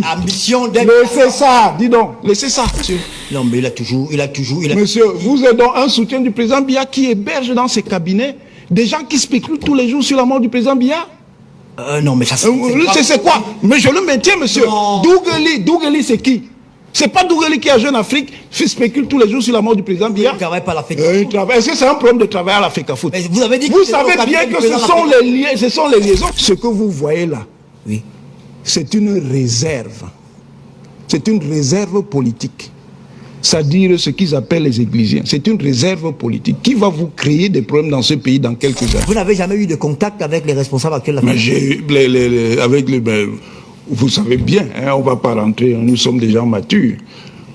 ambition d'être... Laissez ça, dis donc. Laissez ça, monsieur. Non, mais il a toujours... Monsieur, vous êtes donc un soutien du président Biya qui héberge dans ses cabinets des gens qui spéculent tous les jours sur la mort du président Biya. Non, mais ça... C'est quoi? Mais je le maintiens, monsieur. Dougali, c'est qui? C'est pas Dougali qui, à Jeune Afrique, spécule tous les jours sur la mort du président Biya. Il ne travaille pas à la FECAFOOT. Est-ce que c'est un problème de travail à la FECAFOOT? Vous avez dit que... Vous savez bien que ce sont les liaisons. Ce que vous voyez là, oui, c'est une réserve. C'est une réserve politique. C'est-à-dire ce qu'ils appellent les églisiens. C'est une réserve politique qui va vous créer des problèmes dans ce pays dans quelques années. Vous n'avez jamais eu de contact avec les responsables actuels de la FECAFOOT? Vous savez bien, hein, on ne va pas rentrer, nous sommes des gens matures.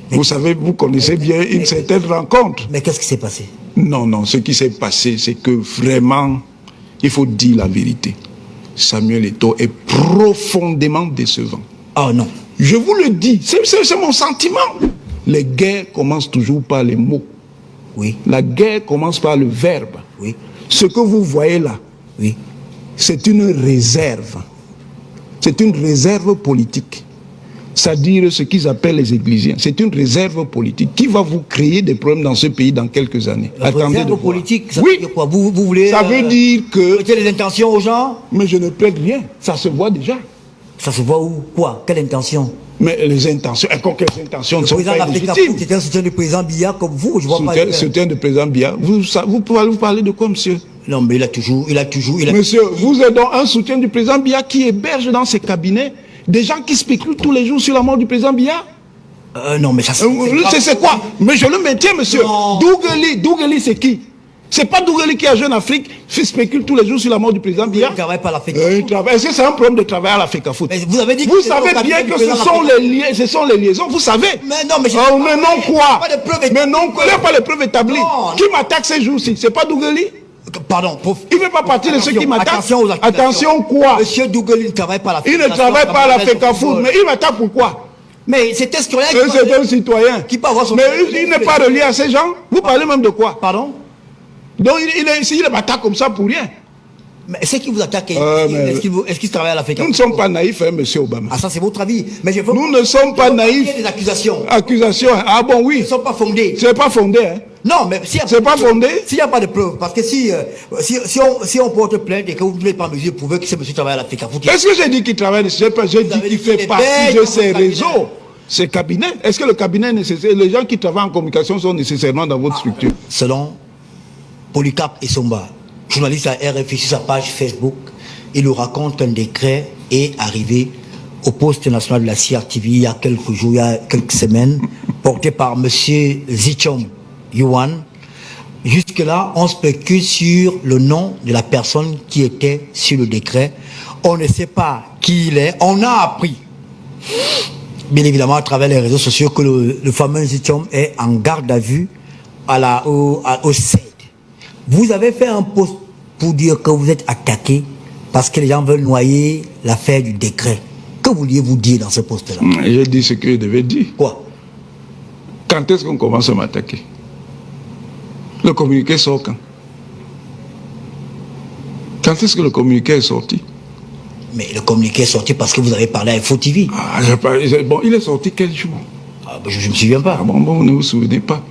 Vous savez, vous connaissez bien une certaine rencontre. Mais qu'est-ce qui s'est passé? Non, ce qui s'est passé, c'est que vraiment, il faut dire la vérité. Samuel Eto'o est profondément décevant. Oh non. Je vous le dis, c'est mon sentiment. Les guerres commencent toujours par les mots. Oui. La guerre commence par le verbe. Oui. Ce que vous voyez là, oui, c'est une réserve. C'est une réserve politique. C'est-à-dire ce qu'ils appellent les églisiens. C'est une réserve politique qui va vous créer des problèmes dans ce pays dans quelques années. La réserve politique, ça oui. veut dire quoi? Vous voulez... Ça veut dire que... Prêter les intentions aux gens? Mais je ne prête rien. Ça se voit déjà. Ça se voit où? Quoi? Quelle intention? Mais les intentions, quelles intentions ne sont pas légitimes. C'est un soutien du président Biya comme vous, je vois pas... Soutien du président Biya. Vous pouvez vous parler de quoi, monsieur? Non, mais il a toujours... Monsieur, vous êtes donc un soutien du président Biya qui héberge dans ses cabinets des gens qui spéculent tous les jours sur la mort du président Biya. Non, mais ça... C'est quoi? Mais je le maintiens, monsieur. Dougali, c'est qui? C'est pas Dougali qui, à Jeune Afrique, spécule tous les jours sur la mort du président Biya. Il ne travaille pas à la FECAFOOT. Est-ce que c'est un problème de travail à la FECAFOOT? Vous avez dit que... Vous savez bien que ce sont les liaisons, vous savez. Mais non, mais... mais non quoi? Mais non, il n'y a pas de preuves établies. Non. Qui m'attaque ces jours-ci? C'est pas Dougali? Pardon. Il ne fait pas partie de ceux qui m'attaquent. Attention aux accusations. Attention quoi? Monsieur Dougali ne travaille pas à la FECAFOOT. Il ne travaille pas à la FECAFOOT. Mais il m'attaque pourquoi? Mais c'est un citoyen c'est un citoyen. Qui peut avoir son... Mais il n'est pas relié à ces gens. Vous parlez même de quoi? Pardon? Donc il m'attaque comme ça pour rien. Mais c'est qui vous attaque? Est-ce qu'il travaille à la FECAFOOT? Nous ne sommes pas naïfs, hein, monsieur Obama. Ah, ça c'est votre avis. Mais nous ne sommes pas naïfs. Il y a des accusations. Accusations? Ah bon, oui. Elles ne sont pas fondées. Ce n'est pas fondé, hein. Non, mais si c'est pas fondé. S'il n'y a pas de preuves, parce que si on porte plainte et que vous ne voulez pas mesure prouver que ce monsieur travaille à la FECAFOOT. Est-ce que j'ai dit qu'il travaille? J'ai dit qu'il fait partie de ces réseaux, ces cabinets. Est-ce que le cabinet est nécessaire? Les gens qui travaillent en communication sont nécessairement dans votre structure? Selon Polycarpe Essomba, journaliste à RFI sur sa page Facebook, il nous raconte un décret est arrivé au poste national de la CRTV il y a quelques jours, il y a quelques semaines, porté par M. Zichom Yuan. Jusque-là, on spécule sur le nom de la personne qui était sur le décret. On ne sait pas qui il est. On a appris, bien évidemment, à travers les réseaux sociaux, que le fameux Zichom est en garde à vue au CED. Vous avez fait un post pour dire que vous êtes attaqué parce que les gens veulent noyer l'affaire du décret. Que vouliez-vous dire dans ce poste-là? J'ai dit ce que je devais dire. Quoi? Quand est-ce qu'on commence à m'attaquer? Le communiqué sort quand? Quand est-ce que le communiqué est sorti? Mais le communiqué est sorti parce que vous avez parlé à Info TV. Bon, il est sorti quel jour? Je ne me souviens pas. Bon, vous ne vous souvenez pas.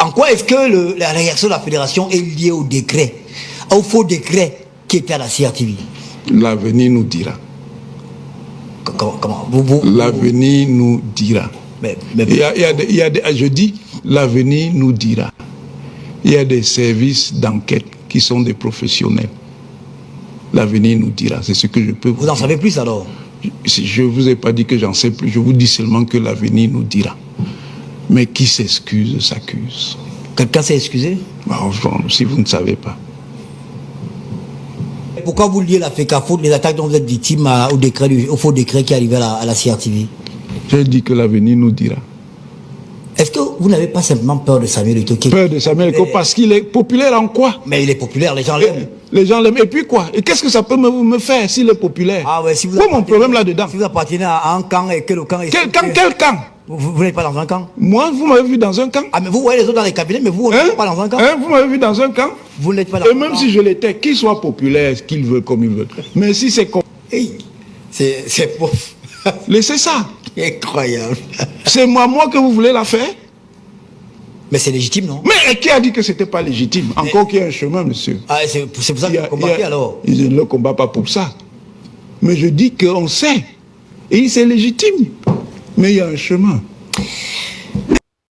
En quoi est-ce que la réaction de la fédération est liée au décret, au faux décret qui était à la CRTV? L'avenir nous dira. Comment? L'avenir nous dira. Je dis, l'avenir nous dira. Il y a des services d'enquête qui sont des professionnels. L'avenir nous dira. C'est ce que je peux vous dire. Vous en savez plus alors? Je ne vous ai pas dit que j'en sais plus. Je vous dis seulement que l'avenir nous dira. Mais qui s'excuse, s'accuse. Quelqu'un s'est excusé? Si vous ne savez pas. Pourquoi vous liez la FECAFOOT, les attaques dont vous êtes victime au faux décret qui est arrivé à la CRTV? J'ai dit que l'avenir nous dira. Est-ce que vous n'avez pas simplement peur de Samuel Eto'o? Peur de Samuel Eto'o parce qu'il est populaire en quoi? Mais il est populaire, les gens l'aiment. Les gens l'aiment. Et puis quoi? Et qu'est-ce que ça peut me faire s'il est populaire? Ah ouais, si vous quoi mon problème là-dedans? Si vous appartenez à un camp et que le camp est... Quel camp? Vous n'êtes pas dans un camp? Moi, vous m'avez vu dans un camp? Ah mais vous voyez les autres dans les cabinets, mais vous n'êtes pas dans un camp? Vous m'avez vu dans un camp? Vous n'êtes pas dans un camp. Et même si je l'étais, qu'il soit populaire, qu'il veut comme il veut. Mais si c'est comme... C'est pauvre. Laissez ça. Incroyable. C'est moi que vous voulez la faire? Mais c'est légitime, non? Mais qui a dit que ce n'était pas légitime? Encore qu'il y a un chemin, monsieur. Ah, c'est pour ça que vous combattez alors? Je ne le combats pas pour ça. Mais je dis qu'on sait. Et c'est légitime. Mais il y a un chemin.